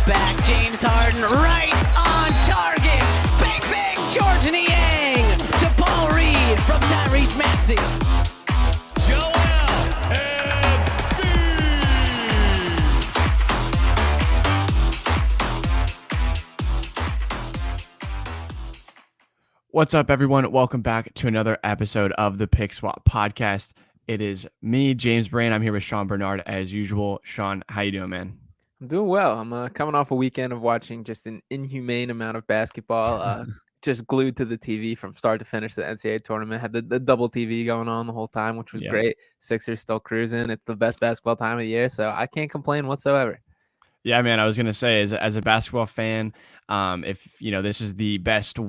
back. James Harden right on target. Bang, bang, George Niang to Paul Reed from Tyrese Maxey. Joel What's up, everyone? Welcome back to another episode of the Pick Swap Podcast. It is me, James Birrane. I'm here with Sean Barnard as usual. Sean, how you doing, man? I'm doing well. I'm coming off a weekend of watching just an inhumane amount of basketball. Just glued to the TV from start to finish. The NCAA tournament had the double TV going on the whole time, which was great. Sixers still cruising. It's the best basketball time of the year, so I can't complain whatsoever. Yeah, man. I was gonna say, as a basketball fan, if you know this is the best 2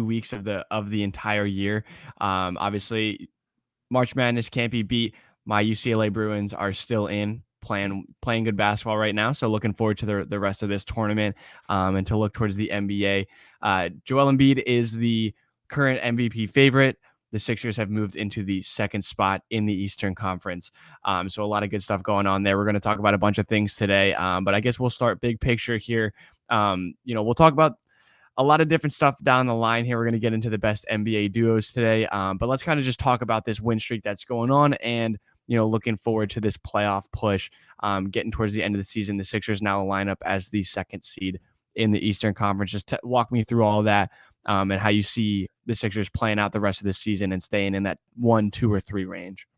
weeks of the entire year. Obviously, March Madness can't be beat. My UCLA Bruins are still playing good basketball right now. So looking forward to the rest of this tournament and to look towards the NBA. Joel Embiid is the current MVP favorite. The Sixers have moved into the second spot in the Eastern Conference. So a lot of good stuff going on there. We're going to talk about a bunch of things today, but I guess we'll start big picture here. We'll talk about a lot of different stuff down the line here. We're going to get into the best NBA duos today, but let's kind of just talk about this win streak that's going on and, looking forward to this playoff push, getting towards the end of the season. The Sixers now line up as the second seed in the Eastern Conference. Just walk me through all of that and how you see the Sixers playing out the rest of the season and staying in that 1, 2, or 3 range.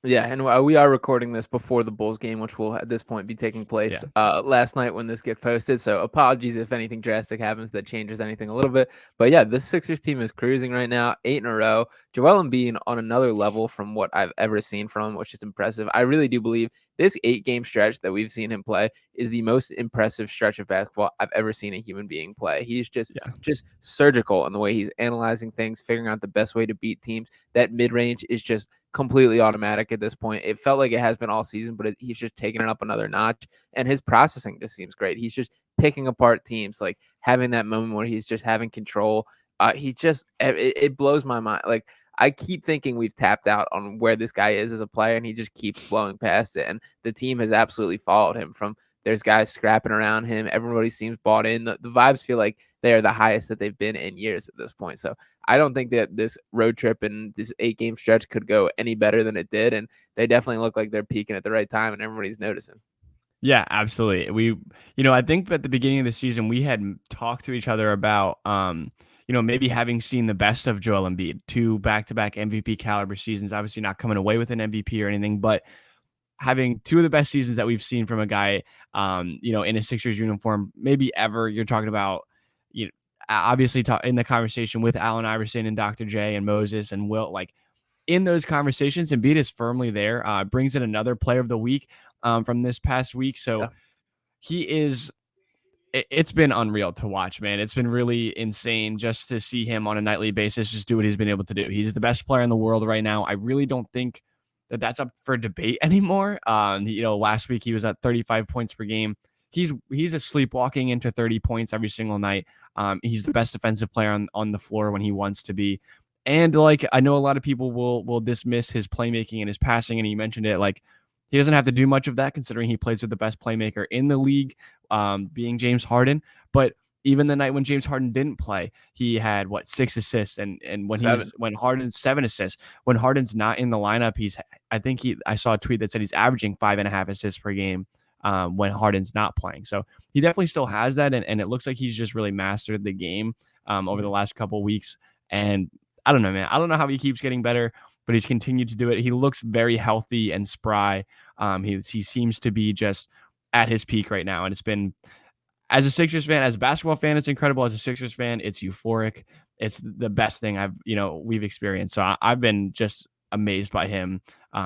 Yeah, and we are recording this before the Bulls game, which will at this point be taking place last night when this gets posted. So apologies if anything drastic happens that changes anything a little bit. But yeah, this Sixers team is cruising right now, 8 in a row. Joel Embiid on another level from what I've ever seen from him, which is impressive. I really do believe this 8-game stretch that we've seen him play is the most impressive stretch of basketball I've ever seen a human being play. He's just surgical in the way he's analyzing things, figuring out the best way to beat teams. That mid-range is just completely automatic at this point. It felt like it has been all season, but he's just taking it up another notch, and his processing just seems great. He's just picking apart teams, like having that moment where he's just having control. It blows my mind. Like, I keep thinking we've tapped out on where this guy is as a player, and he just keeps blowing past it. And the team has absolutely followed him. There's guys scrapping around him. Everybody seems bought in. The vibes feel like they are the highest that they've been in years at this point. So I don't think that this road trip and this 8-game stretch could go any better than it did. And they definitely look like they're peaking at the right time, and everybody's noticing. Yeah, absolutely. I think at the beginning of the season, we had talked to each other about, maybe having seen the best of Joel Embiid, 2 back-to-back MVP caliber seasons, obviously not coming away with an MVP or anything, but having 2 of the best seasons that we've seen from a guy, in a Sixers uniform, maybe ever. You're talking about, obviously in the conversation with Allen Iverson and Dr. J and Moses and Wilt, like in those conversations, Embiid is firmly there, brings in another player of the week from this past week. So it's been unreal to watch, man. It's been really insane just to see him on a nightly basis, just do what he's been able to do. He's the best player in the world right now. I really don't think that's up for debate anymore. Last week he was at 35 points per game. He's a sleepwalking into 30 points every single night. He's the best defensive player on the floor when he wants to be. And I know a lot of people will dismiss his playmaking and his passing, and he mentioned it. Like, he doesn't have to do much of that considering he plays with the best playmaker in the league, being James Harden. But even the night when James Harden didn't play, he had 6 assists, and when Harden's 7 assists. When Harden's not in the lineup, I saw a tweet that said he's averaging 5.5 assists per game when Harden's not playing. So he definitely still has that, and it looks like he's just really mastered the game over the last couple of weeks. And I don't know, man. I don't know how he keeps getting better, but he's continued to do it. He looks very healthy and spry. He seems to be just at his peak right now, and it's been, as a Sixers fan, as a basketball fan, it's incredible. As a Sixers fan, it's euphoric. It's the best thing we've experienced. So I've been just amazed by him,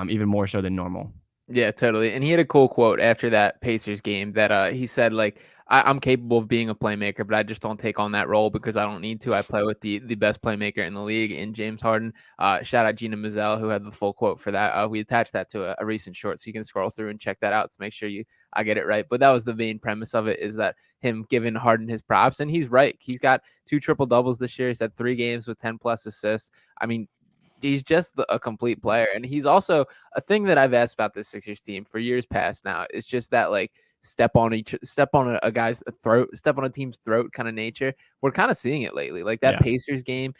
even more so than normal. Yeah, totally. And he had a cool quote after that Pacers game that he said, like, I'm capable of being a playmaker, but I just don't take on that role because I don't need to. I play with the best playmaker in the league in James Harden. Shout out Gina Mizell, who had the full quote for that. We attached that to a recent short, so you can scroll through and check that out to make sure I get it right. But that was the main premise of it, is that him giving Harden his props. And he's right. He's got 2 triple-doubles this year. He's had 3 games with 10-plus assists. I mean, he's just a complete player. And he's also, a thing that I've asked about this Sixers team for years past now is just that, like, step on a guy's throat, step on a team's throat kind of nature. We're kind of seeing it lately. Like that Pacers game,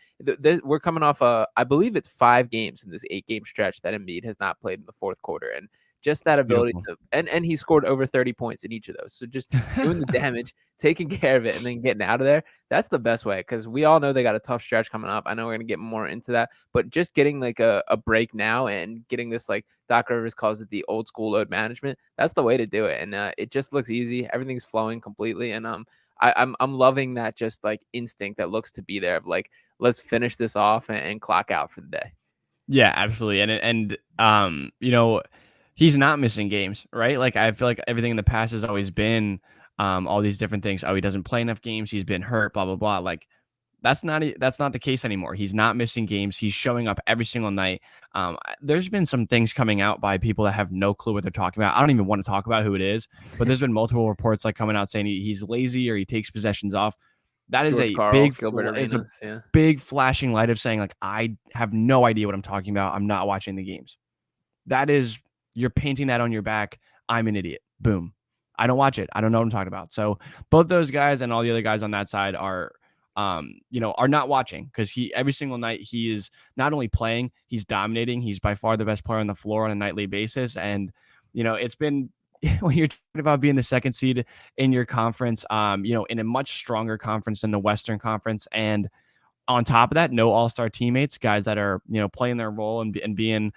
we're coming off I believe it's 5 games in this 8-game stretch that Embiid has not played in the fourth quarter, and just that ability to, and he scored over 30 points in each of those. So just doing the damage, taking care of it, and then getting out of there. That's the best way, because we all know they got a tough stretch coming up. I know we're going to get more into that, but just getting like a break now and getting this, like Doc Rivers calls it, the old school load management. That's the way to do it. And it just looks easy. Everything's flowing completely. And I'm loving that just like instinct that looks to be there of like, let's finish this off and clock out for the day. Yeah, absolutely. And you know, he's not missing games, right? Like I feel like everything in the past has always been all these different things. Oh, he doesn't play enough games. He's been hurt, blah, blah, blah. Like that's not the case anymore. He's not missing games. He's showing up every single night. There's been some things coming out by people that have no clue what they're talking about. I don't even want to talk about who it is, but there's been multiple reports like coming out saying he's lazy or he takes possessions off. That is a big flashing light of saying like, I have no idea what I'm talking about. I'm not watching the games. That is, you're painting that on your back. I'm an idiot. Boom. I don't watch it. I don't know what I'm talking about. So both those guys and all the other guys on that side are not watching, because every single night he is not only playing, he's dominating. He's by far the best player on the floor on a nightly basis. And, it's been, when you're talking about being the second seed in your conference, in a much stronger conference than the Western Conference. And on top of that, no all-star teammates, guys that are, playing their role and being,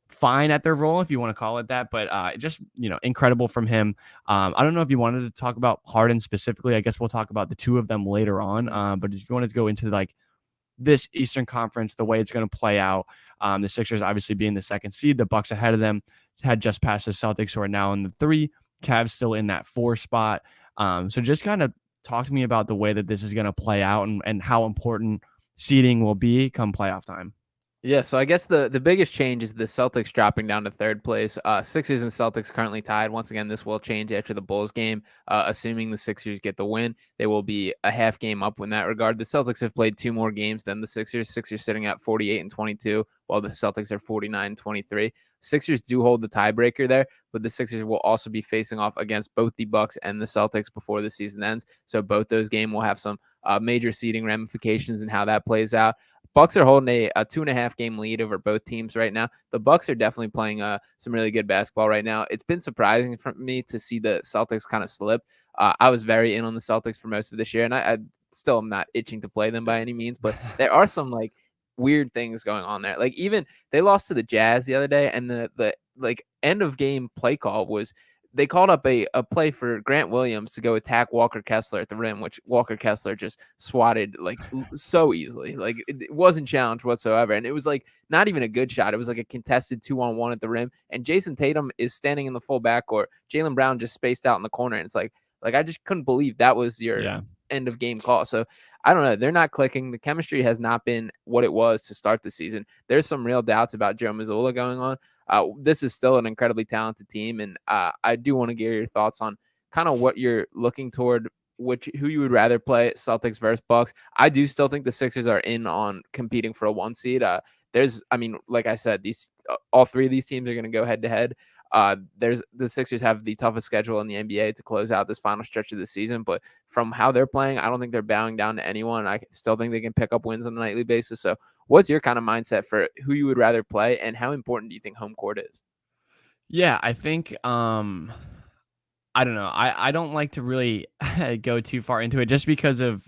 fine at their role, if you want to call it that. But just, incredible from him. I don't know if you wanted to talk about Harden specifically. I guess we'll talk about the two of them later on. But if you wanted to go into like this Eastern Conference, the way it's going to play out, the Sixers obviously being the second seed, the Bucks ahead of them had just passed the Celtics, who are now in the 3, Cavs still in that 4 spot. So just kind of talk to me about the way that this is going to play out and how important seeding will be come playoff time. Yeah, so I guess the biggest change is the Celtics dropping down to 3rd place. Sixers and Celtics currently tied. Once again, this will change after the Bulls game. Assuming the Sixers get the win, they will be a half game up in that regard. The Celtics have played 2 more games than the Sixers. Sixers sitting at 48-22, while the Celtics are 49-23. Sixers do hold the tiebreaker there, but the Sixers will also be facing off against both the Bucks and the Celtics before the season ends. So both those games will have some major seeding ramifications and how that plays out. Bucks are holding a 2.5 game lead over both teams right now. The Bucks are definitely playing some really good basketball right now. It's been surprising for me to see the Celtics kind of slip. I was very in on the Celtics for most of this year, and I still am not itching to play them by any means, but there are some like weird things going on there. Like even they lost to the Jazz the other day, and the like end of game play call was they called up a play for Grant Williams to go attack Walker Kessler at the rim, which Walker Kessler just swatted like so easily. Like it wasn't challenged whatsoever. And it was like not even a good shot. It was like a contested 2-on-1 at the rim. And Jason Tatum is standing in the full backcourt. Jaylen Brown just spaced out in the corner. And it's like I just couldn't believe that was your end of game call. So I don't know. They're not clicking. The chemistry has not been what it was to start the season. There's some real doubts about Joe Mazzulla going on. This is still an incredibly talented team, and I do want to get your thoughts on kind of what you're looking toward, who you would rather play, Celtics versus Bucks. I do still think the Sixers are in on competing for a 1 seed. Like I said, all 3 of these teams are going to go head to head. The Sixers have the toughest schedule in the NBA to close out this final stretch of the season, but from how they're playing, I don't think they're bowing down to anyone. I still think they can pick up wins on a nightly basis. So what's your kind of mindset for who you would rather play, and how important do you think home court is? Yeah, I think I don't know. I don't like to really go too far into it just because of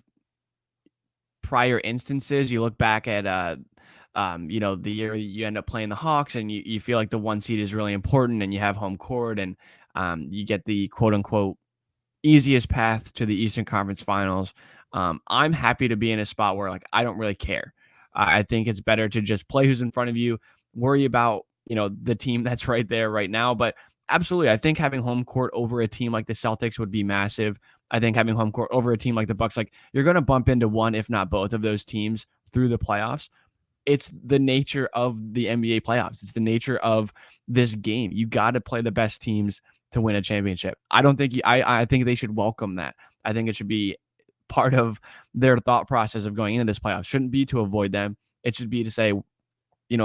prior instances. You look back at the year you end up playing the Hawks, and you feel like the 1 seed is really important, and you have home court, and you get the quote unquote easiest path to the Eastern Conference Finals. I'm happy to be in a spot where like I don't really care. I think it's better to just play who's in front of you, worry about the team that's right there right now. But absolutely, I think having home court over a team like the Celtics would be massive. I think having home court over a team like the Bucks, like you're going to bump into one, if not both of those teams through the playoffs. It's the nature of the NBA playoffs. It's the nature of this game. You got to play the best teams to win a championship. I don't think I think they should welcome that. I think it should be part of their thought process of going into this playoff. Shouldn't be to avoid them. It should be to say,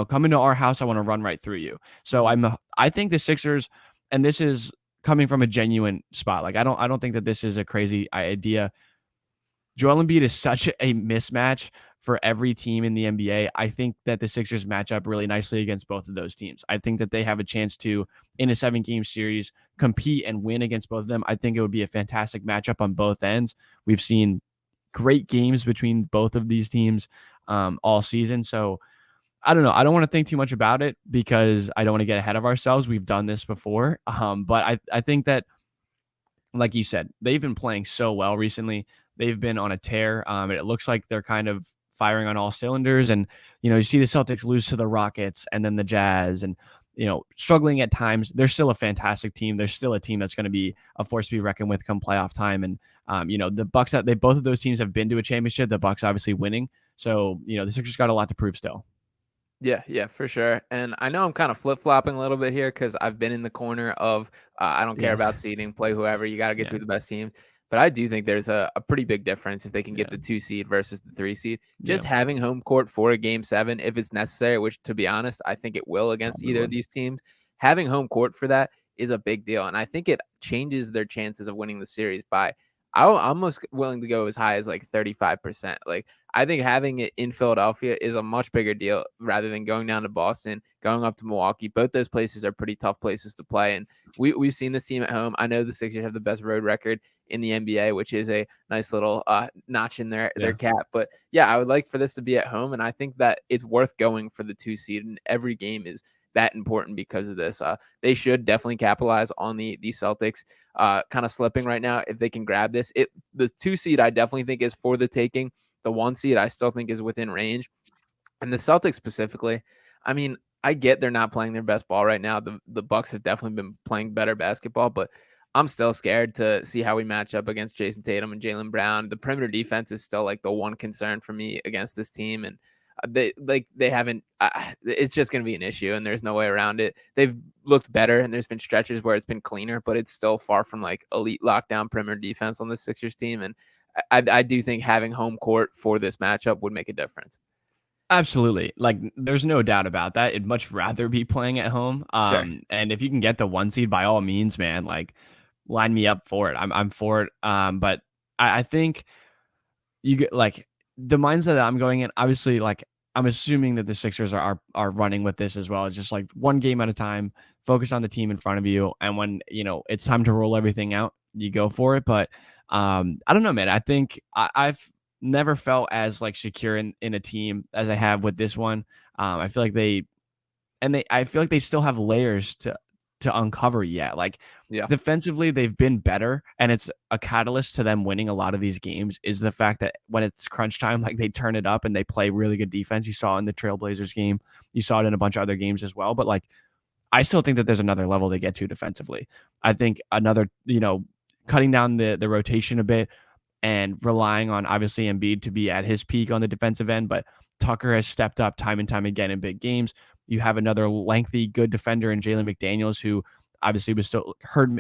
come into our house. I want to run right through you. So I think the Sixers, and this is coming from a genuine spot. Like I don't think that this is a crazy idea. Joel Embiid is such a mismatch for every team in the NBA. I think that the Sixers match up really nicely against both of those teams. I think that they have a chance to, in a 7-game series, compete and win against both of them. I think it would be a fantastic matchup on both ends. We've seen great games between both of these teams all season. So I don't know. I don't want to think too much about it because I don't want to get ahead of ourselves. We've done this before. But I think that, like you said, they've been playing so well recently. They've been on a tear. It looks like they're kind of firing on all cylinders. And, you see the Celtics lose to the Rockets and then the Jazz and, struggling at times. They're still a fantastic team. They're still a team that's going to be a force to be reckoned with come playoff time. And, the Bucks, both of those teams have been to a championship. The Bucks obviously winning. So, the Sixers got a lot to prove still. Yeah, for sure. And I know I'm kind of flip-flopping a little bit here because I've been in the corner of I don't care about seeding, play whoever. You got to get through the best teams. But I do think there's a pretty big difference if they can get the 2 seed versus the 3 seed. Just having home court for a game 7, if it's necessary, which to be honest, I think it will against either of these teams. Having home court for that is a big deal. And I think it changes their chances of winning the series by I'm almost willing to go as high as like 35%. Like I think having it in Philadelphia is a much bigger deal rather than going down to Boston, going up to Milwaukee. Both those places are pretty tough places to play. And we've seen this team at home. I know the Sixers have the best road record in the NBA, which is a nice little notch in their cap. But yeah, I would like for this to be at home. And I think that it's worth going for the 2 seed. And every game is that important because of this. They should definitely capitalize on the Celtics kind of slipping right now. If they can grab this, the 2 seed I definitely think is for the taking. The 1 seed I still think is within range. And the Celtics specifically, I mean, I get they're not playing their best ball right now. The Bucks have definitely been playing better basketball, but I'm still scared to see how we match up against Jason Tatum and Jaylen Brown. The perimeter defense is still like the one concern for me against this team, and they haven't. It's just going to be an issue, and there's no way around it. They've looked better, and there's been stretches where it's been cleaner, but it's still far from like elite lockdown perimeter defense on the Sixers team. And I do think having home court for this matchup would make a difference. Absolutely. Like there's no doubt about that. I'd much rather be playing at home. Sure. And if you can get the 1 seed by all means, man, like line me up for it. I'm for it. But I think you get like the mindset that I'm going in, obviously, like I'm assuming that the Sixers are running with this as well. It's just like one game at a time, focus on the team in front of you. And when, it's time to roll everything out, you go for it. But I don't know, man. I think I've never felt as like secure in a team as I have with this one. I feel like I feel like they still have layers to uncover yet. Like defensively, they've been better, and it's a catalyst to them winning a lot of these games is the fact that when it's crunch time, like they turn it up and they play really good defense. You saw it in the Trailblazers game. You saw it in a bunch of other games as well. But like, I still think that there's another level they get to defensively. I think another, cutting down the rotation a bit and relying on obviously Embiid to be at his peak on the defensive end, but Tucker has stepped up time and time again in big games. You have another lengthy, good defender in Jalen McDaniels, who obviously was still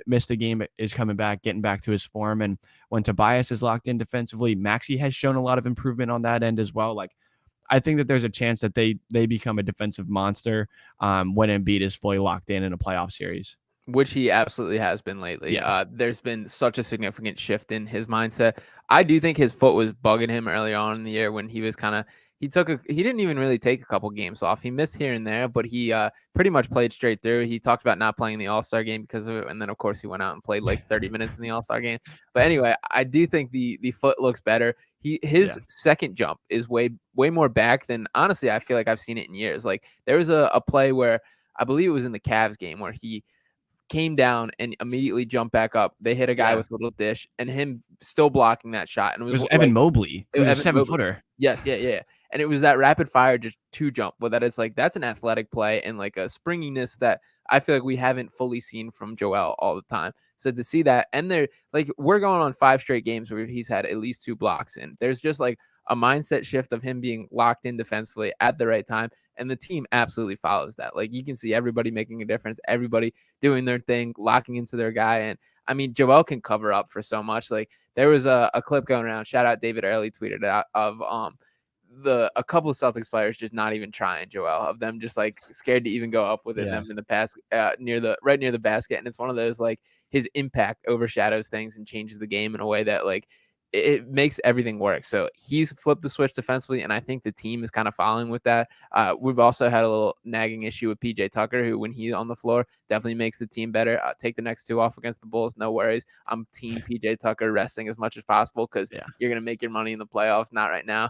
missed a game, is coming back, getting back to his form. And when Tobias is locked in defensively, Maxey has shown a lot of improvement on that end as well. Like, I think that there's a chance that they become a defensive monster when Embiid is fully locked in a playoff series. Which he absolutely has been lately. There's been such a significant shift in his mindset. I do think his foot was bugging him early on in the year when he was he didn't even really take a couple games off. He missed here and there, but he pretty much played straight through. He talked about not playing the All-Star game because of it, and then of course he went out and played like 30 minutes in the All-Star game. But anyway, I do think the foot looks better. His second jump is way more back than honestly I feel like I've seen it in years. Like there was a play where I believe it was in the Cavs game where he came down and immediately jumped back up. They hit a guy with a little dish and him still blocking that shot. And it was Evan Mobley. It was a 7-footer. Yes. And it was that rapid fire, just 2 jump. But that is like, that's an athletic play and like a springiness that I feel like we haven't fully seen from Joel all the time. So to see that, and we're going on 5 straight games where he's had at least 2 blocks. And there's just like a mindset shift of him being locked in defensively at the right time. And the team absolutely follows that. Like you can see everybody making a difference, everybody doing their thing, locking into their guy. And I mean, Joel can cover up for so much. Like there was a clip going around, shout out David Early tweeted out of a couple of Celtics players just not even trying Joel, of them just like scared to even go up with them in the pass right near the basket. And it's one of those like his impact overshadows things and changes the game in a way that like it makes everything work. So he's flipped the switch defensively, and I think the team is kind of following with that. We've also had a little nagging issue with PJ Tucker, who when he's on the floor definitely makes the team better. Take the next 2 off against the Bulls, no worries. I'm team PJ Tucker resting as much as possible because you're going to make your money in the playoffs, not right now.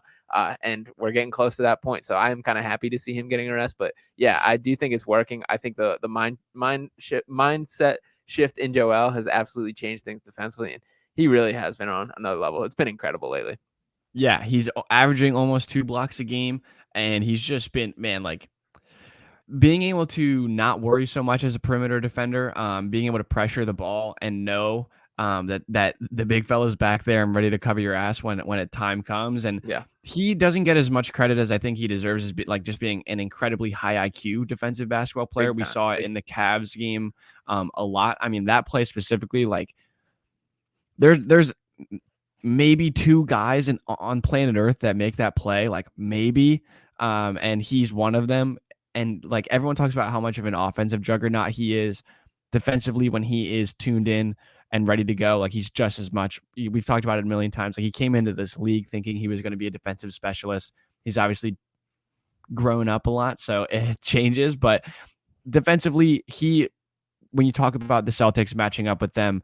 And we're getting close to that point. So I am kind of happy to see him getting a rest. But yeah, I do think it's working. I think the mindset shift in Joel has absolutely changed things defensively, and he really has been on another level. It's been incredible lately. Yeah, he's averaging almost 2 blocks a game, and he's just been, man, like being able to not worry so much as a perimeter defender, being able to pressure the ball and know that the big fella's back there and ready to cover your ass when a time comes. And he doesn't get as much credit as I think he deserves, as like just being an incredibly high IQ defensive basketball player. We saw it in the Cavs game a lot. I mean, that play specifically, like there's maybe 2 guys on planet Earth that make that play, like maybe, and he's one of them. And like everyone talks about how much of an offensive juggernaut he is defensively when he is tuned in and ready to go. Like he's just as much. We've talked about it a million times. Like he came into this league thinking he was going to be a defensive specialist. He's obviously grown up a lot, so it changes. But defensively, when you talk about the Celtics matching up with them,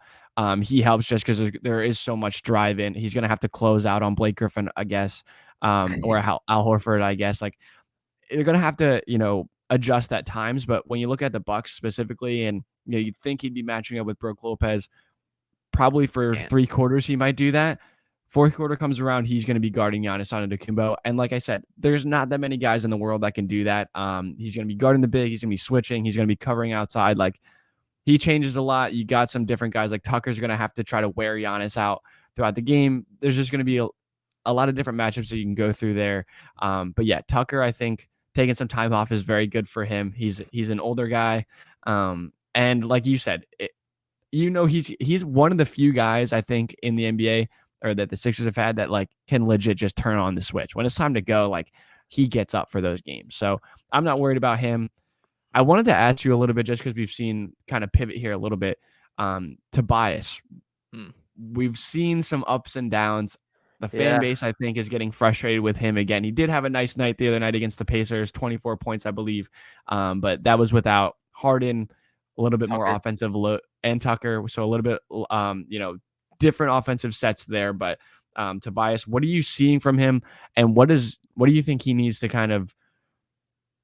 he helps just because there is so much drive in. He's going to have to close out on Blake Griffin, I guess, or Al Horford, I guess. Like they're going to have to, adjust at times. But when you look at the Bucks specifically, and you'd think he'd be matching up with Brook Lopez, probably for 3 quarters he might do that. 4th quarter comes around, he's going to be guarding Giannis Antetokounmpo. And like I said, there's not that many guys in the world that can do that. He's going to be guarding the big. He's going to be switching. He's going to be covering outside. Like he changes a lot. You got some different guys. Like Tucker's going to have to try to wear Giannis out throughout the game. There's just going to be a lot of different matchups that you can go through there. But yeah, Tucker, I think taking some time off is very good for him. He's an older guy. And like you said, he's one of the few guys I think in the NBA or that the Sixers have had that like can legit just turn on the switch. When it's time to go, like he gets up for those games. So I'm not worried about him. I wanted to ask you a little bit just because we've seen kind of pivot here a little bit. Tobias, we've seen some ups and downs. The fan base, I think, is getting frustrated with him again. He did have a nice night the other night against the Pacers, 24 points, I believe. But that was without Harden, a little bit more offensive look, and Tucker. So a little bit, different offensive sets there. But Tobias, what are you seeing from him? And what do you think he needs to kind of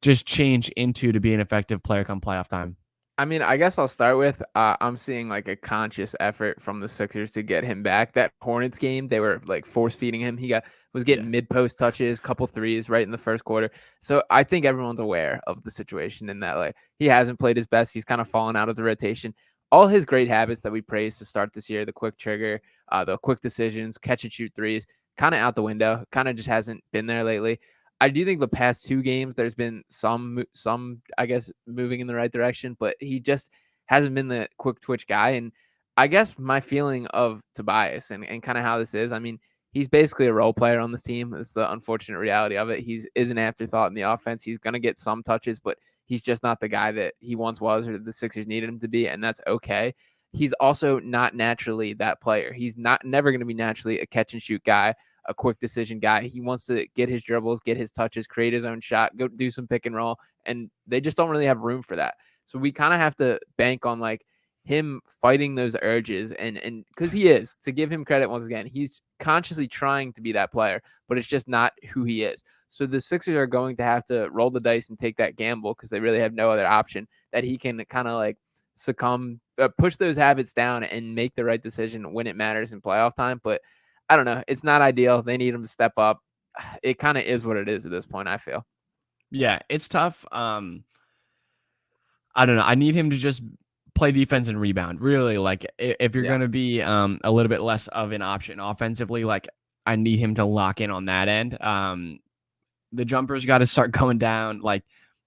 just change into to be an effective player come playoff time? I mean, I guess I'll start with I'm seeing like a conscious effort from the Sixers to get him back. That Hornets game, they were like force feeding him. He was getting mid post touches, couple threes right in the first quarter. So I think everyone's aware of the situation in that like he hasn't played his best. He's kind of fallen out of the rotation. All his great habits that we praised to start this year, the quick trigger, the quick decisions, catch and shoot threes, kind of out the window. Kind of just hasn't been there lately. I do think the past 2 games, there's been some, I guess, moving in the right direction, but he just hasn't been the quick twitch guy. And I guess my feeling of Tobias and kind of how this is, I mean, he's basically a role player on this team. It's the unfortunate reality of it. He is an afterthought in the offense. He's going to get some touches, but he's just not the guy that he once was or the Sixers needed him to be, and that's okay. He's also not naturally that player. He's never going to be naturally a catch and shoot guy, a quick decision guy. He wants to get his dribbles, get his touches, create his own shot, go do some pick and roll, and they just don't really have room for that. So we kind of have to bank on like him fighting those urges, and because he is, to give him credit once again, he's consciously trying to be that player, but it's just not who he is. So the Sixers are going to have to roll the dice and take that gamble because they really have no other option, that he can kind of like push those habits down and make the right decision when it matters in playoff time. But I don't know. It's not ideal. They need him to step up. It kind of is what it is at this point, I feel. Yeah, it's tough. I don't know. I need him to just play defense and rebound. Really, like if you're going to be a little bit less of an option offensively, like I need him to lock in on that end. The jumpers got to start going down. Like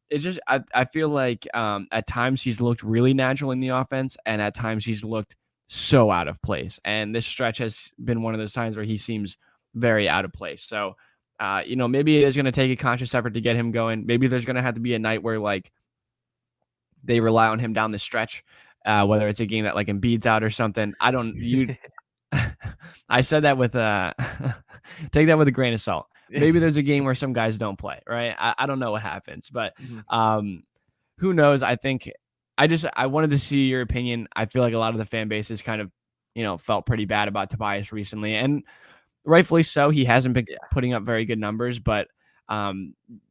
it's just, I feel like at times he's looked really natural in the offense, and at times he's looked so out of place. And this stretch has been one of those times where he seems very out of place. So, maybe it is going to take a conscious effort to get him going. Maybe there's going to have to be a night where like they rely on him down the stretch whether it's a game that like Embiid's out or something. I said that with take that with a grain of salt. Maybe there's a game where some guys don't play, right? I don't know what happens, but who knows? I think I wanted to see your opinion. I feel like a lot of the fan base is kind of, felt pretty bad about Tobias recently, and rightfully so. He hasn't been putting up very good numbers, but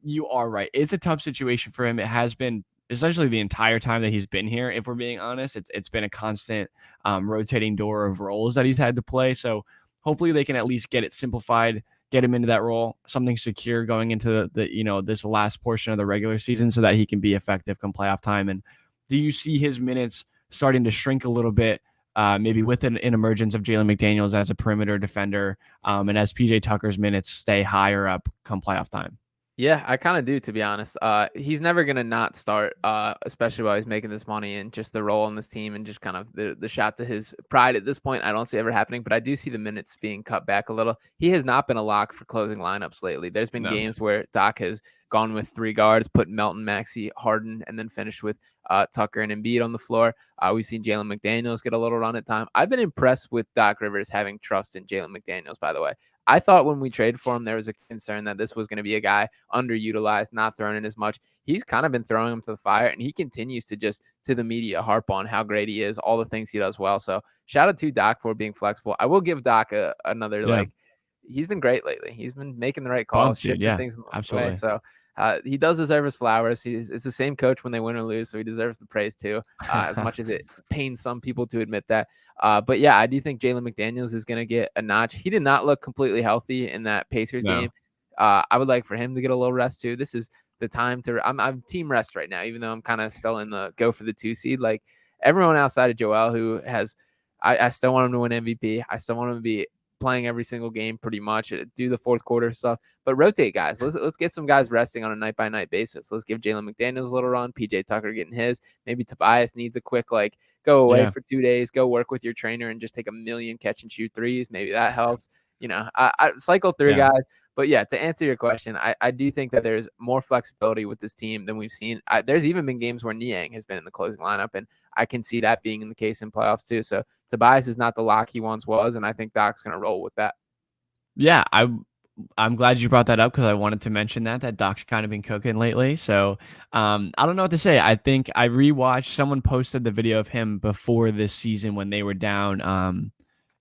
you are right. It's a tough situation for him. It has been essentially the entire time that he's been here. If we're being honest, it's been a constant rotating door of roles that he's had to play. So hopefully they can at least get it simplified, get him into that role, something secure going into the this last portion of the regular season, so that he can be effective come playoff time. And do you see his minutes starting to shrink a little bit? Maybe with an emergence of Jalen McDaniels as a perimeter defender, and as PJ Tucker's minutes stay higher up come playoff time. Yeah, I kind of do, to be honest. He's never going to not start, especially while he's making this money and just the role on this team and just kind of the shot to his pride at this point. I don't see ever happening, but I do see the minutes being cut back a little. He has not been a lock for closing lineups lately. There's been games where Doc has gone with 3 guards, put Melton, Maxey, Harden, and then finished with Tucker and Embiid on the floor. We've seen Jalen McDaniels get a little run at time. I've been impressed with Doc Rivers having trust in Jalen McDaniels, by the way. I thought when we traded for him, there was a concern that this was going to be a guy underutilized, not thrown in as much. He's kind of been throwing him to the fire, and he continues to just, to the media, harp on how great he is, all the things he does well. So shout out to Doc for being flexible. I will give Doc another, he's been great lately. He's been making the right calls, shifting things in the absolutely. way. So he does deserve his flowers. It's the same coach when they win or lose, so he deserves the praise too, as much as it pains some people to admit that. But yeah, I do think Jalen McDaniels is going to get a notch. He did not look completely healthy in that Pacers game. I would like for him to get a little rest too. This is the time to. I'm team rest right now, even though I'm kind of still in the go for the 2 seed. Like everyone outside of Joel, who has, I still want him to win MVP. I still want him to be playing every single game pretty much, do the fourth quarter stuff, but rotate guys. Let's get some guys resting on a night by night basis. Let's give Jalen McDaniels a little run, PJ Tucker getting his. Maybe Tobias needs a quick go away for 2 days, go work with your trainer and just take a million catch and shoot threes. Maybe that helps. I cycle through guys. But yeah, to answer your question, I do think that there's more flexibility with this team than we've seen. There's even been games where Niang has been in the closing lineup, and I can see that being in the case in playoffs too. So Tobias is not the lock he once was, and I think Doc's going to roll with that. Yeah, I'm glad you brought that up because I wanted to mention that Doc's kind of been cooking lately. So I don't know what to say. I think I rewatched. Someone posted the video of him before this season when they were down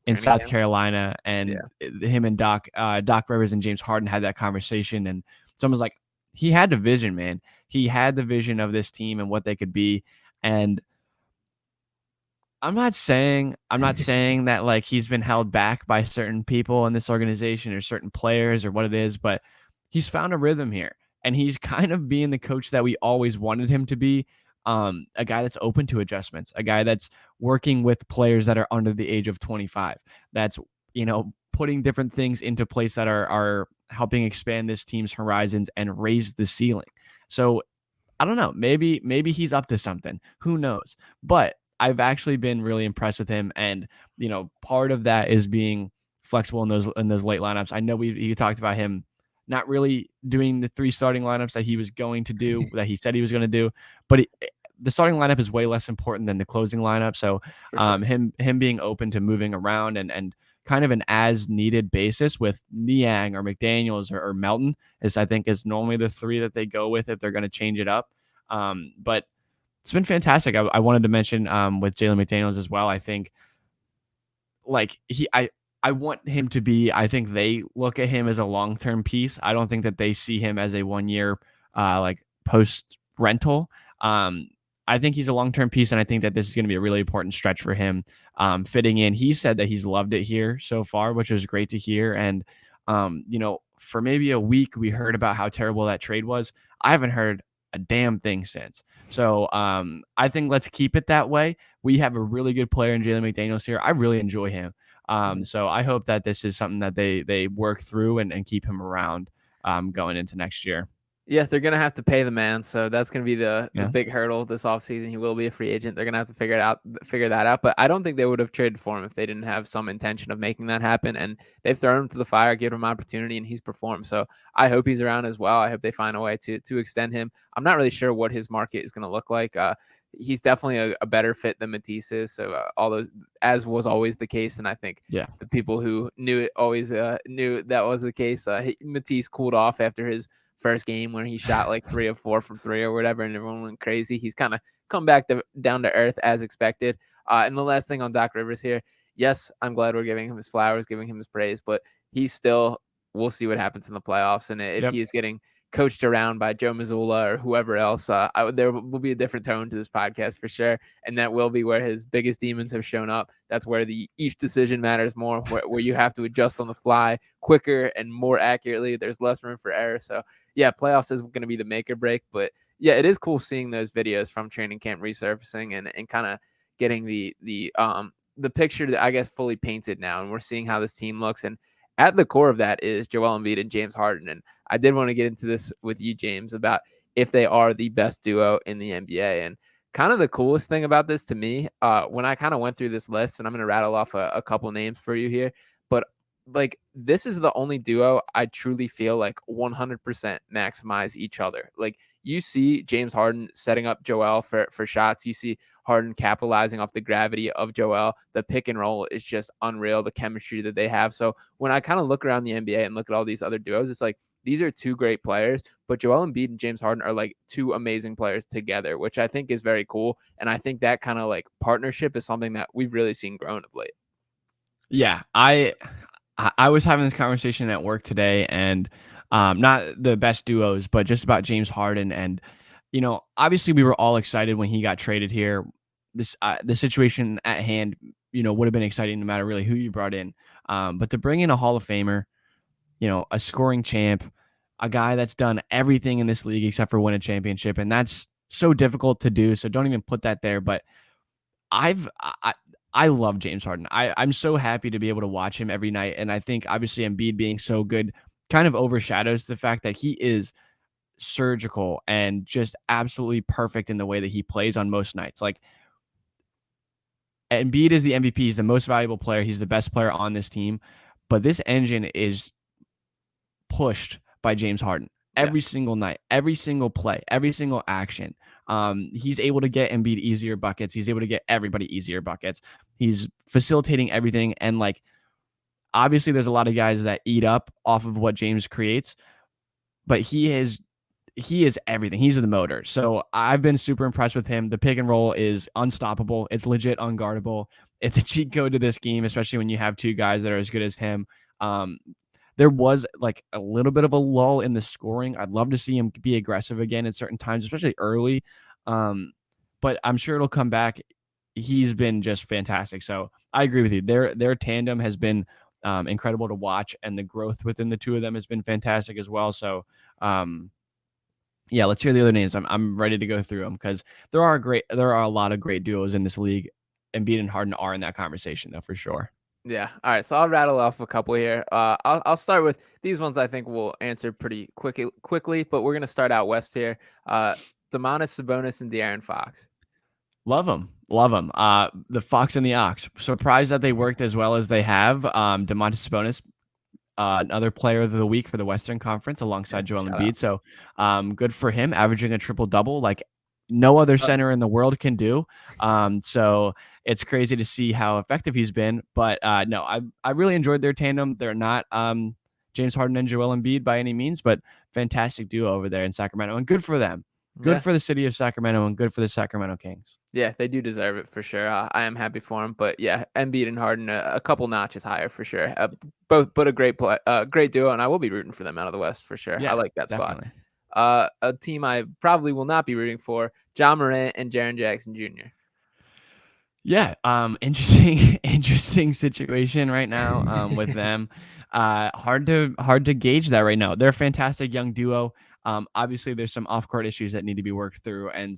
in South Carolina, and him and Doc Rivers and James Harden had that conversation, and someone's like, he had the vision, man. He had the vision of this team and what they could be. And I'm not saying that like he's been held back by certain people in this organization or certain players or what it is, but he's found a rhythm here, and he's kind of being the coach that we always wanted him to be. A guy that's open to adjustments, a guy that's working with players that are under the age of 25, that's, putting different things into place that are helping expand this team's horizons and raise the ceiling. So I don't know, maybe he's up to something, who knows? But I've actually been really impressed with him. And, part of that is being flexible in those late lineups. I know you talked about him not really doing the 3 starting lineups that he was going to do, that he said he was going to do, but the starting lineup is way less important than the closing lineup. So him being open to moving around and kind of an as needed basis with Niang or McDaniels or Melton I think is normally the 3 that they go with if they're going to change it up. But it's been fantastic. I wanted to mention with Jalen McDaniels as well. I think I want him to be, I think they look at him as a long-term piece. I don't think that they see him as a 1-year post rental. I think he's a long-term piece, and I think that this is going to be a really important stretch for him fitting in. He said that he's loved it here so far, which is great to hear. And, for maybe a week, we heard about how terrible that trade was. I haven't heard a damn thing since. So I think let's keep it that way. We have a really good player in Jalen McDaniels here. I really enjoy him. So I hope that this is something that they work through and keep him around going into next year. Yeah, they're going to have to pay the man. So that's going to be the big hurdle this offseason. He will be a free agent. They're going to have to figure that out. But I don't think they would have traded for him if they didn't have some intention of making that happen. And they've thrown him to the fire, given him opportunity, and he's performed. So I hope he's around as well. I hope they find a way to extend him. I'm not really sure what his market is going to look like. he's definitely a better fit than Matisse is. So all those, as was always the case, and I think the people who knew it always knew that was the case. Matisse cooled off after his first game when he shot like 3 of 4 from 3 or whatever, and everyone went crazy. He's kind of come back down to earth as expected. And the last thing on Doc Rivers here, yes, I'm glad we're giving him his flowers, giving him his praise, but he's still, we'll see what happens in the playoffs. And if he is getting coached around by Joe Mazzulla or whoever else, there will be a different tone to this podcast for sure. And that will be where his biggest demons have shown up. That's where each decision matters more, where you have to adjust on the fly quicker and more accurately. There's less room for error. So yeah, playoffs is going to be the make or break, but yeah, it is cool seeing those videos from training camp resurfacing and kind of getting the picture that I guess fully painted now. And we're seeing how this team looks. And at the core of that is Joel Embiid and James Harden. And I did want to get into this with you, James, about if they are the best duo in the NBA. And kind of the coolest thing about this to me, when I kind of went through this list, and I'm going to rattle off a couple names for you here, but like this is the only duo I truly feel like 100% maximize each other. Like you see James Harden setting up Joel for shots. You see Harden capitalizing off the gravity of Joel. The pick and roll is just unreal, the chemistry that they have. So when I kind of look around the NBA and look at all these other duos, it's like these are two great players, but Joel Embiid and James Harden are like two amazing players together, which I think is very cool. And I think that kind of like partnership is something that we've really seen grown of late. Yeah, I was having this conversation at work today, and not the best duos, but just about James Harden. And obviously we were all excited when he got traded here. The situation at hand, would have been exciting no matter really who you brought in. But to bring in a Hall of Famer, a scoring champ, a guy that's done everything in this league except for win a championship, and that's so difficult to do. So don't even put that there. But I love James Harden. I'm so happy to be able to watch him every night. And I think obviously Embiid being so good kind of overshadows the fact that he is surgical and just absolutely perfect in the way that he plays on most nights. Like Embiid is the MVP. He's the most valuable player. He's the best player on this team. But this engine is pushed by James Harden every single night, every single play, every single action. He's able to get Embiid easier buckets. He's able to get everybody easier buckets. He's facilitating everything. And like, obviously there's a lot of guys that eat up off of what James creates, but he is everything. He's the motor. So I've been super impressed with him. The pick and roll is unstoppable. It's legit unguardable. It's a cheat code to this game, especially when you have two guys that are as good as him. There was like a little bit of a lull in the scoring. I'd love to see him be aggressive again at certain times, especially early. But I'm sure it'll come back. He's been just fantastic. So I agree with you. Their tandem has been incredible to watch, and the growth within the two of them has been fantastic as well. So yeah, let's hear the other names. I'm ready to go through them because there are a lot of great duos in this league. Embiid and Harden are in that conversation though, for sure. Yeah. All right. So I'll rattle off a couple here. I'll start with these ones. I think we'll answer pretty quickly, but we're gonna start out west here. Domantas Sabonis and De'Aaron Fox. Love them. The Fox and the Ox. Surprised that they worked as well as they have. Domantas Sabonis, another player of the week for the Western Conference alongside Joel Embiid. So good for him, averaging a triple-double like no other center in the world can do. So it's crazy to see how effective he's been. But no, I really enjoyed their tandem. They're not James Harden and Joel Embiid by any means, but fantastic duo over there in Sacramento. And good for them. Good for the city of Sacramento and good for the Sacramento Kings. Yeah, they do deserve it for sure. I am happy for them. But yeah, Embiid and Harden, a couple notches higher for sure. Both a great great duo, and I will be rooting for them out of the West for sure. Yeah, I like that definitely. Spot. A team I probably will not be rooting for, Ja Morant and Jaren Jackson Jr. Yeah, interesting situation right now with them. Hard to gauge that right now. They're a fantastic young duo. Obviously, there's some off-court issues that need to be worked through, and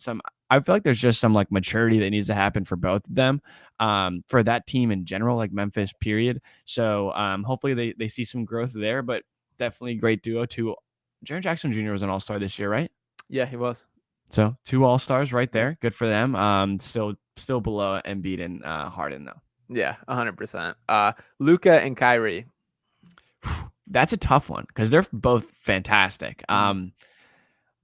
I feel like there's just some like maturity that needs to happen for both of them, for that team in general, like Memphis, period. So hopefully they see some growth there, but definitely great duo too. Jaren Jackson Jr. was an all-star this year, right? Yeah, he was. So 2 all-stars right there. Good for them. Still below Embiid and Harden though. Yeah, 100%. Luka and Kyrie. That's a tough one because they're both fantastic.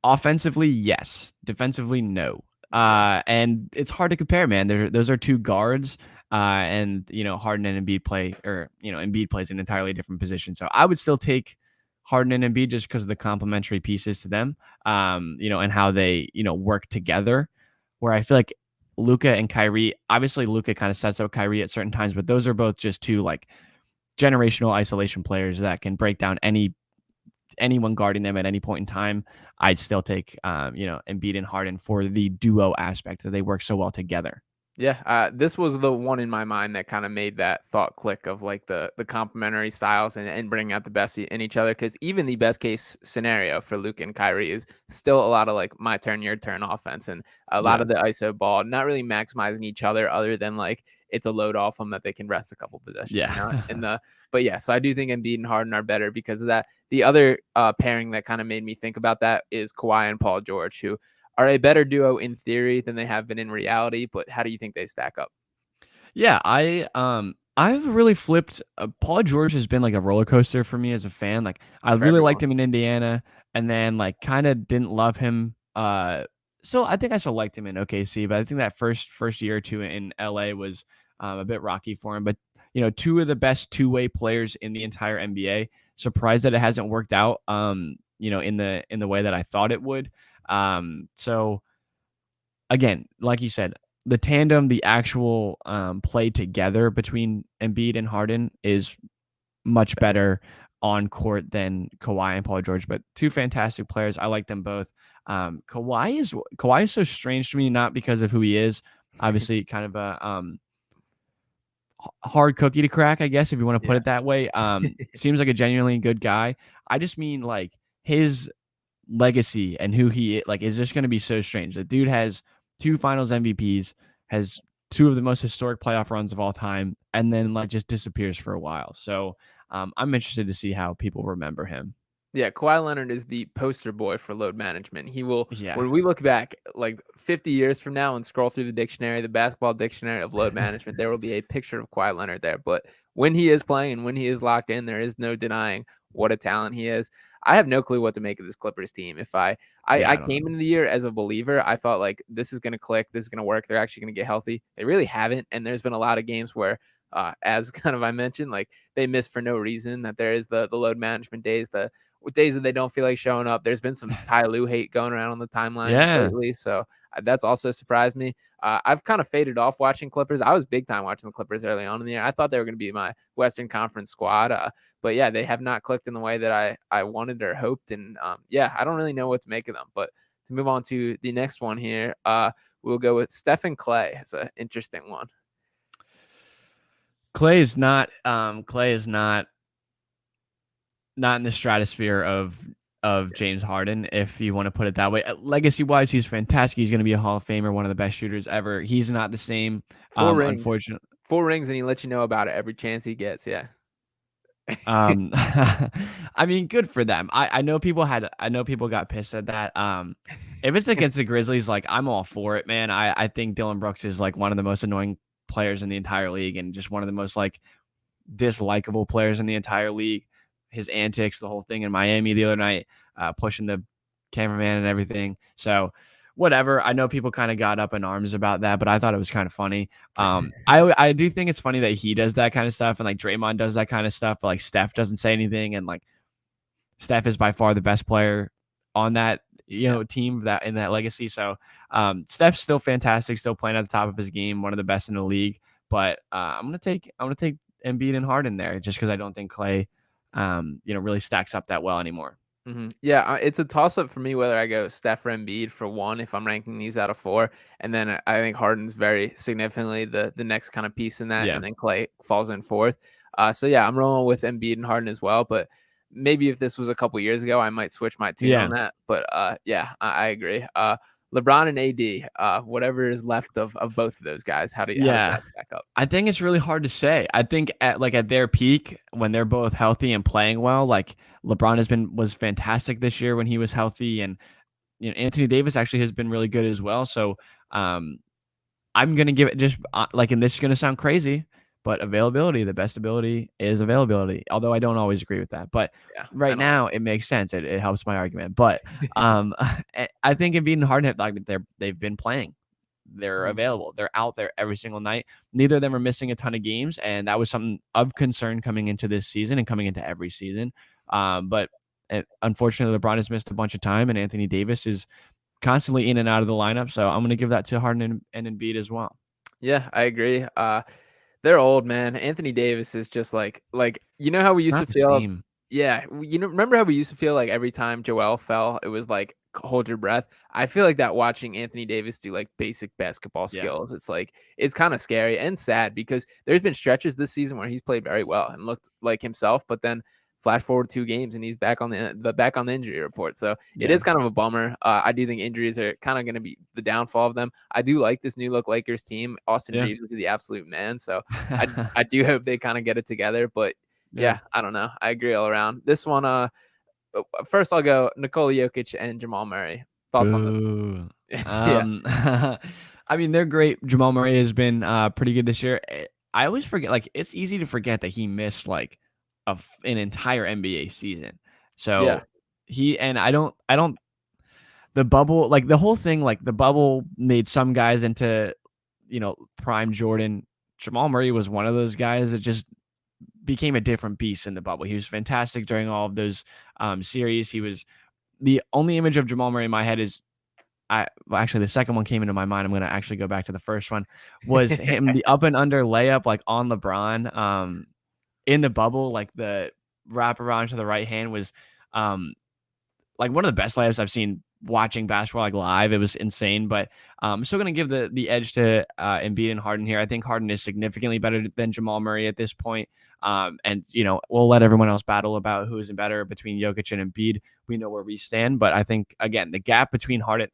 Offensively, yes. Defensively, no. And it's hard to compare, man. Those are two guards. And Harden and Embiid play, or Embiid plays an entirely different position. So I would still take Harden and Embiid just because of the complementary pieces to them, and how they, work together. Where I feel like Luka and Kyrie, obviously Luka kind of sets up Kyrie at certain times, but those are both just two like generational isolation players that can break down anyone guarding them at any point in time. I'd still take, Embiid and Harden for the duo aspect that they work so well together. Yeah, this was the one in my mind that kind of made that thought click of like the complementary styles and bringing out the best in each other. Because even the best case scenario for Luke and Kyrie is still a lot of like my turn, your turn offense, and a lot Yeah. of the ISO ball, not really maximizing each other, other than like it's a load off them that they can rest a couple possessions. Yeah. But yeah, so I do think Embiid and Harden are better because of that. The other pairing that kind of made me think about that is Kawhi and Paul George, who are a better duo in theory than they have been in reality, but how do you think they stack up? Yeah, I've really flipped. Paul George has been like a roller coaster for me as a fan. Like I For really liked everyone. him in Indiana, and then like kind of didn't love him. So I think I still liked him in OKC, but I think that first year or two in LA was a bit rocky for him. But two of the best two-way players in the entire NBA. Surprised that it hasn't worked out. In the way that I thought it would. So again, like you said, the tandem, the actual play together between Embiid and Harden is much better on court than Kawhi and Paul George. But two fantastic players. I like them both. Kawhi is so strange to me, not because of who he is. Obviously, kind of a hard cookie to crack, I guess, if you want to put Yeah. it that way. Seems like a genuinely good guy. I just mean like his legacy and who he like is just going to be so strange. The dude has two Finals MVPs, has two of the most historic playoff runs of all time, and then like just disappears for a while. So I'm interested to see how people remember him. Yeah, Kawhi Leonard is the poster boy for load management. He will, Yeah. when we look back like 50 years from now and scroll through the dictionary, the basketball dictionary of load management, there will be a picture of Kawhi Leonard there. But when he is playing and when he is locked in, there is no denying what a talent he is. I have no clue what to make of this Clippers team. If I Yeah, I don't came know. into the year as a believer, I thought like this is going to click, this is going to work. They're actually going to get healthy. They really haven't. And there's been a lot of games where, as kind of I mentioned, like they miss for no reason. That there is the load management days, the days that they don't feel like showing up. There's been some Ty Lue hate going around on the timeline Yeah. lately, so that's also surprised me. I've kind of faded off watching Clippers. I was big time watching the Clippers early on in the year. I thought they were going to be my Western Conference squad, but yeah, they have not clicked in the way that I wanted or hoped. And yeah, I don't really know what to make of them. But to move on to the next one here, we'll go with Stephen Clay. It's an interesting one. Clay is not in the stratosphere of James Harden, if you want to put it that way. Legacy wise, he's fantastic. He's going to be a Hall of Famer, one of the best shooters ever. He's not the same. 4 rings, Unfortunately. 4 rings, and he lets you know about it every chance he gets. Yeah. I mean, good for them. I know people got pissed at that. If it's against the Grizzlies, like I'm all for it, man. I think Dylan Brooks is like one of the most annoying players in the entire league and just one of the most like dislikable players in the entire league. His antics, the whole thing in Miami the other night, pushing the cameraman and everything. So whatever. I know people kind of got up in arms about that, but I thought it was kind of funny. I do think it's funny that he does that kind of stuff and like Draymond does that kind of stuff, but like Steph doesn't say anything, and like Steph is by far the best player on that team that in that legacy. So Steph's still fantastic, still playing at the top of his game, one of the best in the league. But I'm gonna take Embiid and Harden there just because I don't think Clay really stacks up that well anymore. Mm-hmm. Yeah, it's a toss up for me whether I go Steph or Embiid for one if I'm ranking these out of 4, and then I think Harden's very significantly the next kind of piece in that, Yeah. and then Clay falls in 4th. So yeah, I'm rolling with Embiid and Harden as well. But maybe if this was a couple years ago, I might switch my tune on that. But yeah, I agree. LeBron and AD, whatever is left of both of those guys, how does that stack up? I think it's really hard to say. I think at their peak, when they're both healthy and playing well, like LeBron was fantastic this year when he was healthy, and Anthony Davis actually has been really good as well. So I'm gonna give it just and this is gonna sound crazy, but availability, the best ability is availability. Although I don't always agree with that, but Yeah, right now it makes sense. It helps my argument. But I think Embiid and Harden they've been playing. they're available. They're out there every single night. Neither of them are missing a ton of games, and that was something of concern coming into this season and coming into every season. But unfortunately, LeBron has missed a bunch of time, and Anthony Davis is constantly in and out of the lineup. So I'm going to give that to Harden and Embiid as well. Yeah, I agree. They're old, man. Anthony Davis is just like you know how we It's used not to the feel. same. Yeah, remember how we used to feel like every time Joel fell, it was like hold your breath. I feel like that watching Anthony Davis do like basic basketball Yeah. skills. It's like it's kind of scary and sad because there's been stretches this season where he's played very well and looked like himself, but then flash forward 2 games and he's back on the injury report. So it Yeah. is kind of a bummer. I do think injuries are kind of going to be the downfall of them. I do like this new look Lakers team. Austin Yeah. Reeves is the absolute man. So I do hope they kind of get it together, but yeah, I don't know. I agree all around. This one, first I'll go Nikola Jokic and Jamal Murray. Thoughts on this? Yeah, I mean, they're great. Jamal Murray has been pretty good this year. I always forget, like, it's easy to forget that he missed like an entire NBA season. yeah, So I don't, the bubble, like the whole thing, like the bubble made some guys into, prime Jordan. Jamal Murray was one of those guys that just became a different beast in the bubble. He was fantastic during all of those series. He was the only image of Jamal Murray in my head is actually the second one came into my mind. I'm going to actually go back to the first one was him, the up and under layup, like on LeBron in the bubble, like the wrap around to the right hand was like one of the best layups I've seen watching basketball like live. It was insane, but I'm still going to give the edge to Embiid and Harden here. I think Harden is significantly better than Jamal Murray at this point. And we'll let everyone else battle about who is better between Jokic and Embiid. We know where we stand, but I think again the gap between Harden,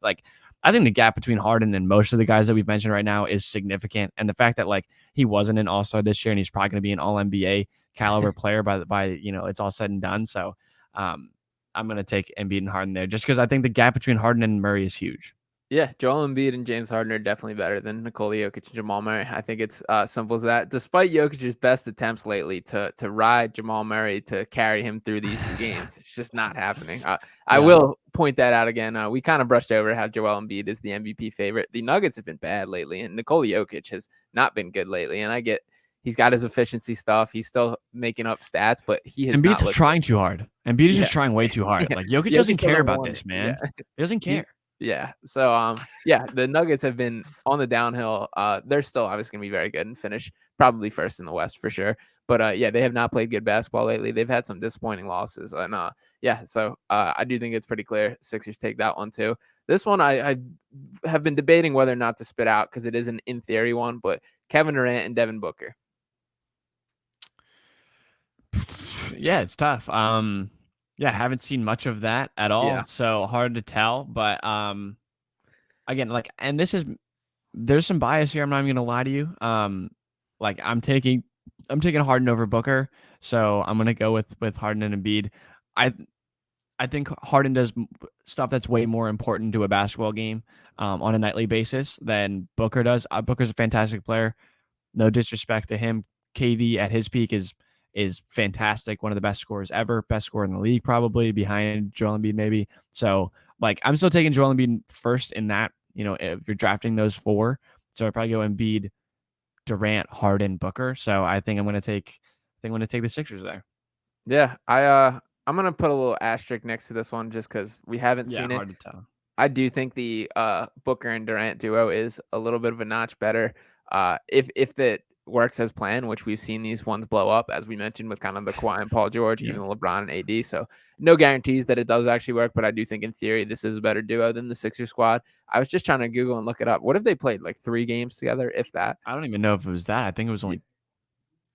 I think the gap between Harden and most of the guys that we've mentioned right now is significant. And the fact that like he wasn't an All-Star this year and he's probably going to be an All NBA caliber player by it's all said and done. So I'm going to take Embiid and Harden there just because I think the gap between Harden and Murray is huge. yeah. Joel Embiid and James Harden are definitely better than Nikola Jokic and Jamal Murray. I think it's simple as that. Despite Jokic's best attempts lately to ride Jamal Murray to carry him through these games, it's just not happening. I will point that out again. We kind of brushed over how Joel Embiid is the MVP favorite. The Nuggets have been bad lately, and Nikola Jokic has not been good lately. And I get he's got his efficiency stuff. He's still making up stats, but he has Embiid's not trying too hard. Embiid is Yeah. just trying way too hard. Yeah. Like Jokic Jokic doesn't care doesn't about want this, it. man. Yeah. He doesn't care. Yeah. So yeah, the Nuggets have been on the downhill. They're still obviously gonna be very good and finish probably first in the West for sure. But yeah, they have not played good basketball lately. They've had some disappointing losses. And yeah, so I do think it's pretty clear Sixers take that one too. This one I have been debating whether or not to spit out because it is an in theory one, but Kevin Durant and Devin Booker. Yeah, it's tough. Yeah, haven't seen much of that at all. Yeah. So hard to tell. But again, and there's some bias here. I'm not even gonna lie to you. I'm taking Harden over Booker, so I'm gonna go with Harden and Embiid. I think Harden does stuff that's way more important to a basketball game on a nightly basis than Booker does. Booker's a fantastic player. No disrespect to him. KD at his peak is fantastic. One of the best scorers ever. Best scorer in the league, probably behind Joel Embiid, maybe. So, I'm still taking Joel Embiid first in that, if you're drafting those four. So I'd probably go Embiid, Durant, Harden, Booker. So I think I'm going to take the Sixers there. Yeah, I'm gonna put a little asterisk next to this one just because we haven't seen it. Hard to tell. I do think the Booker and Durant duo is a little bit of a notch better. If that works as planned, which we've seen these ones blow up, as we mentioned with kind of the Kawhi and Paul George, even LeBron and AD. So no guarantees that it does actually work, but I do think in theory this is a better duo than the Sixers squad. I was just trying to Google and look it up. What if they played like 3 games together, if that? I don't even know if it was that. I think it was only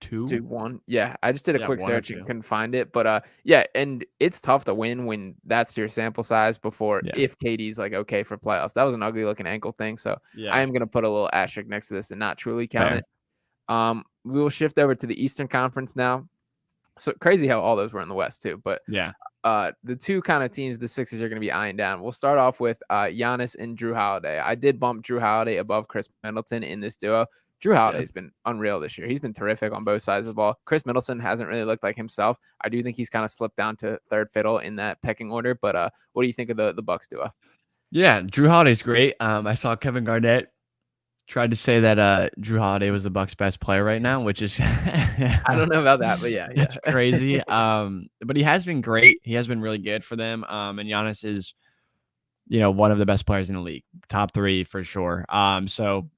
2-1. Yeah, I just did a quick search and 2. couldn't find it. But yeah, and it's tough to win when that's your sample size before if KD's like okay for playoffs. That was an ugly looking ankle thing. So I am gonna put a little asterisk next to this and not truly count it. We will shift over to the Eastern Conference now. So crazy how all those were in the West too. But yeah, the two kind of teams the Sixers are going to be eyeing down. We'll start off with Giannis and Drew Holiday. I did bump Drew Holiday above Chris Middleton in this duo. Drew Holiday's been unreal this year. He's been terrific on both sides of the ball. Chris Middleton hasn't really looked like himself. I do think he's kind of slipped down to third fiddle in that pecking order. But what do you think of the Bucks duo? Yeah, Drew Holiday's great. I saw Kevin Garnett Tried to say that Drew Holiday was the Bucks' best player right now, which is I don't know about that, but yeah. that's crazy. But he has been great. He has been really good for them. And Giannis is, one of the best players in the league, top 3 for sure. So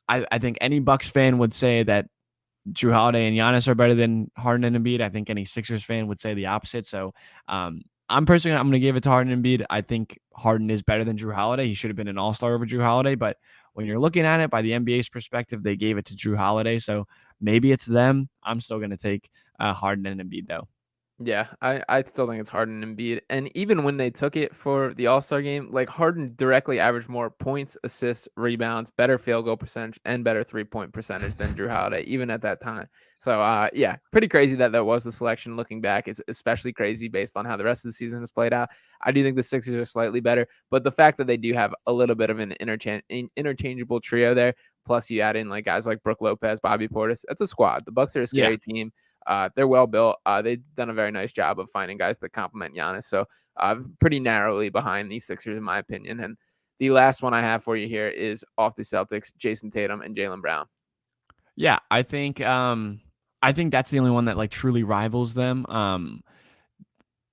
I think any Bucks fan would say that Drew Holiday and Giannis are better than Harden and Embiid. I think any Sixers fan would say the opposite. So I'm going to give it to Harden and Embiid. I think Harden is better than Drew Holiday. He should have been an all-star over Drew Holiday. But when you're looking at it by the NBA's perspective, they gave it to Drew Holiday. So maybe it's them. I'm still going to take Harden and Embiid, though. Yeah, I still think it's Harden and Embiid. And even when they took it for the All-Star game, like Harden directly averaged more points, assists, rebounds, better field goal percentage, and better 3-point percentage than Drew Holiday, even at that time. So, yeah, pretty crazy that was the selection looking back. It's especially crazy based on how the rest of the season has played out. I do think the Sixers are slightly better, but the fact that they do have a little bit of an interchangeable trio there, plus you add in like guys like Brook Lopez, Bobby Portis, that's a squad. The Bucks are a scary team. They're well built. They've done a very nice job of finding guys that complement Giannis. So pretty narrowly behind these Sixers, in my opinion. And the last one I have for you here is off the Celtics, Jason Tatum and Jaylen Brown. Yeah, I think that's the only one that like truly rivals them.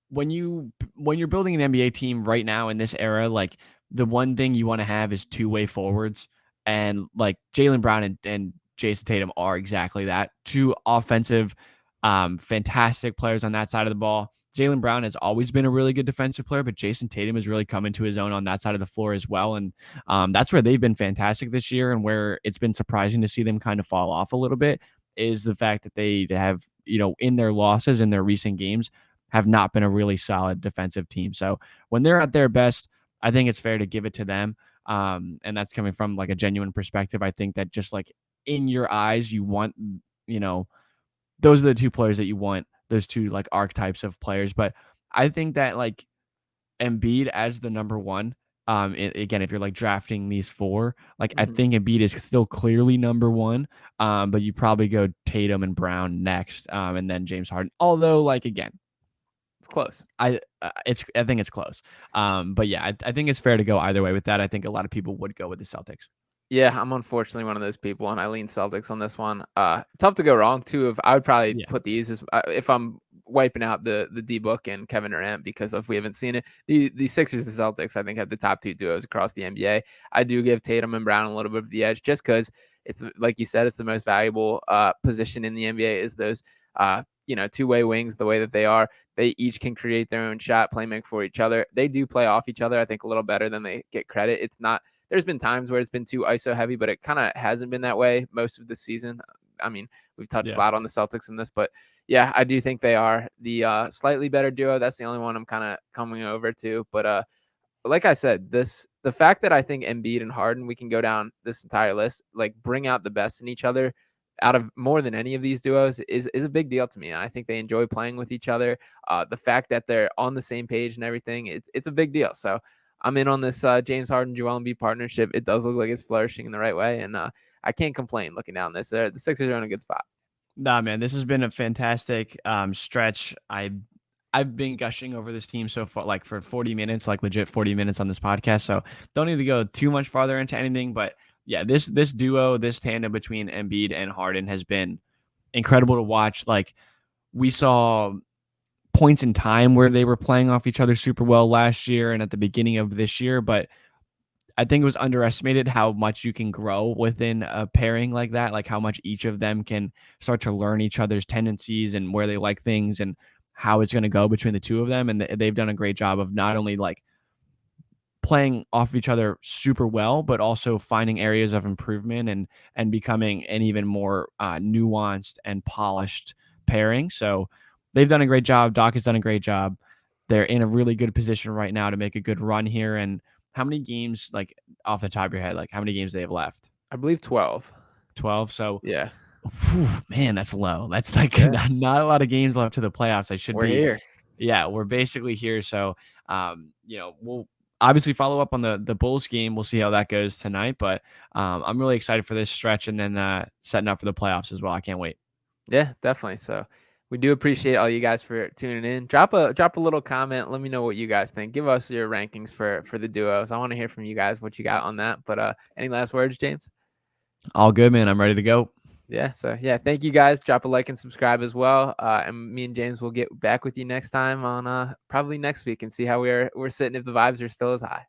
When you're building an NBA team right now in this era, like the one thing you want to have is two-way forwards, and like Jaylen Brown and Jason Tatum are exactly that. Two offensive, fantastic players on that side of the ball. Jaylen Brown has always been a really good defensive player, but Jason Tatum has really come into his own on that side of the floor as well. And that's where they've been fantastic this year, and where it's been surprising to see them kind of fall off a little bit is the fact that they have, in their losses in their recent games, have not been a really solid defensive team. So when they're at their best, I think it's fair to give it to them. And that's coming from like a genuine perspective. I think that just like in your eyes, you want, those are the two players that you want, those two like archetypes of players. But I think that like Embiid as the number one, again, if you're like drafting these 4, like I think Embiid is still clearly number 1. But you probably go Tatum and Brown next, and then James Harden. Although, like again, it's close. I think it's close. But yeah, I think it's fair to go either way with that. I think a lot of people would go with the Celtics. Yeah, I'm unfortunately one of those people, and I lean Celtics on this one. Tough to go wrong too. I would probably put these as if I'm wiping out the D book and Kevin Durant, because if we haven't seen it, the Sixers and Celtics I think have the top 2 duos across the NBA. I do give Tatum and Brown a little bit of the edge just because it's like you said, it's the most valuable position in the NBA is those two-way wings the way that they are. They each can create their own shot, play make for each other. They do play off each other, I think, a little better than they get credit. It's not. There's been times where it's been too ISO heavy, but it kind of hasn't been that way most of the season. I mean, we've touched a lot on the Celtics in this, but yeah, I do think they are the slightly better duo. That's the only one I'm kind of coming over to. But like I said, the fact that I think Embiid and Harden, we can go down this entire list, like bring out the best in each other out of more than any of these duos is a big deal to me. I think they enjoy playing with each other. The fact that they're on the same page and everything, it's a big deal. So I'm in on this James Harden, Joel Embiid partnership. It does look like it's flourishing in the right way, and I can't complain looking down this. The Sixers are in a good spot. Nah, man, this has been a fantastic stretch. I've been gushing over this team so far, like for 40 minutes, like legit 40 minutes on this podcast. So don't need to go too much farther into anything, but yeah, this duo, this tandem between Embiid and Harden has been incredible to watch. Like we saw points in time where they were playing off each other super well last year and at the beginning of this year, but I think it was underestimated how much you can grow within a pairing like that, like how much each of them can start to learn each other's tendencies and where they like things and how it's going to go between the two of them. And they've done a great job of not only like playing off each other super well, but also finding areas of improvement and becoming an even more nuanced and polished pairing. So they've done a great job. Doc has done a great job. They're in a really good position right now to make a good run here. And how many games, like off the top of your head, like how many games they have left? I believe 12. 12. So yeah, whew, man, that's low. That's like not a lot of games left to the playoffs. We're here. Yeah, we're basically here. So, we'll obviously follow up on the Bulls game. We'll see how that goes tonight. But I'm really excited for this stretch and then setting up for the playoffs as well. I can't wait. Yeah, definitely. So we do appreciate all you guys for tuning in. Drop a little comment. Let me know what you guys think. Give us your rankings for the duos. I want to hear from you guys what you got on that. But any last words, James? All good, man. I'm ready to go. Yeah. So yeah, thank you guys. Drop a like and subscribe as well. And me and James will get back with you next time on probably next week and see how we're sitting if the vibes are still as high.